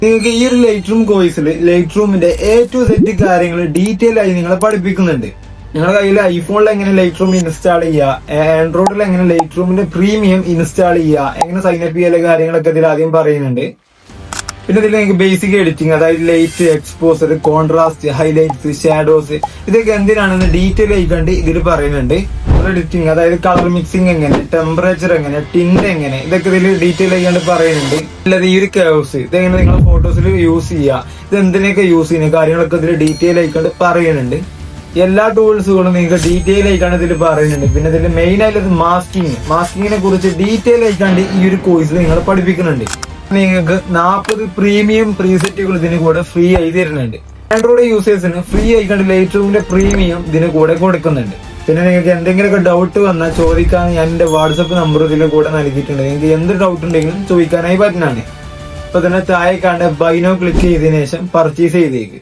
നിങ്ങൾക്ക് ഈ ഒരു ലൈറ്റ് റൂം കോഴ്സിൽ ലൈറ്റ് റൂമിന്റെ A to Z കാര്യങ്ങൾ ഡീറ്റെയിൽ ആയി നിങ്ങളെ പഠിപ്പിക്കുന്നുണ്ട്. നിങ്ങളുടെ കയ്യിൽ ഐഫോണിൽ എങ്ങനെ ലൈറ്റ് റൂം ഇൻസ്റ്റാൾ ചെയ്യുക, ആൻഡ്രോയിഡിൽ എങ്ങനെ ലൈറ്റ് റൂമിന്റെ പ്രീമിയം ഇൻസ്റ്റാൾ ചെയ്യുക, എങ്ങനെ സൈനപ്പ് ചെയ്യാനുള്ള കാര്യങ്ങളൊക്കെ ഇതിൽ ആദ്യം പറയുന്നുണ്ട്. പിന്നെ ഇതിൽ നിങ്ങൾക്ക് ബേസിക് എഡിറ്റിംഗ്, അതായത് light, exposure, contrast, highlights, shadows, ഇതൊക്കെ എന്തിനാണെന്ന് ഡീറ്റെയിൽ ആയി കണ്ട് ഇതിൽ പറയുന്നുണ്ട്. എഡിറ്റിംഗ്, അതായത് കളർ മിക്സിംഗ് എങ്ങനെ, ടെമ്പറേച്ചർ എങ്ങനെ, ടിന്റ് എങ്ങനെ, ഇതൊക്കെ ഇതിൽ ഡീറ്റെയിൽ ആയി കണ്ട് പറയുന്നുണ്ട്. അല്ലാതെ ഈ ഒരു കേവ്സ് ഇതെങ്ങനെ നിങ്ങൾ ഫോട്ടോസിൽ യൂസ് ചെയ്യുക, ഇത് എന്തിനൊക്കെ യൂസ് ചെയ്യുന്ന കാര്യങ്ങളൊക്കെ ഇതിൽ ഡീറ്റെയിൽ ആയി കണ്ട് പറയുന്നുണ്ട്. എല്ലാ ടൂൾസുകളും നിങ്ങൾക്ക് ഡീറ്റെയിൽ ആയിക്കാണ് ഇതിൽ പറയുന്നുണ്ട്. പിന്നെ ഇതിൽ മെയിൻ ആയിട്ട് മാസ്കിങ്ങിനെ കുറിച്ച് ഡീറ്റെയിൽ ആയിക്കാണ്ട് ഈ ഒരു കോഴ്സിൽ നിങ്ങൾ പഠിപ്പിക്കുന്നുണ്ട്. നിങ്ങൾക്ക് 40 പ്രീമിയം പ്രീസെറ്റുകൾ ഇതിന് കൂടെ ഫ്രീ ആയി തരുന്നുണ്ട്. ആൻഡ്രോയിഡ് യൂസേഴ്സിന് ഫ്രീ ആയിക്കാണ്ട് ലൈറ്റ് റൂമിന്റെ പ്രീമിയം ഇതിന് കൂടെ കൊടുക്കുന്നുണ്ട്. പിന്നെ നിങ്ങൾക്ക് എന്തെങ്കിലുമൊക്കെ ഡൗട്ട് വന്നാൽ ചോദിക്കാൻ ഞാൻ എന്റെ വാട്സപ്പ് നമ്പർ ഇതിൽ കൂടെ നൽകിയിട്ടുണ്ട്. നിങ്ങൾക്ക് എന്ത് ഡൗട്ട് ഉണ്ടെങ്കിലും ചോദിക്കാനായി പറ്റുന്നതാണ്. അപ്പൊ തന്നെ താഴെ കണ്ട ബൈ നൗ ക്ലിക്ക് ചെയ്തതിനു ശേഷം പർച്ചേസ് ചെയ്തേക്ക്.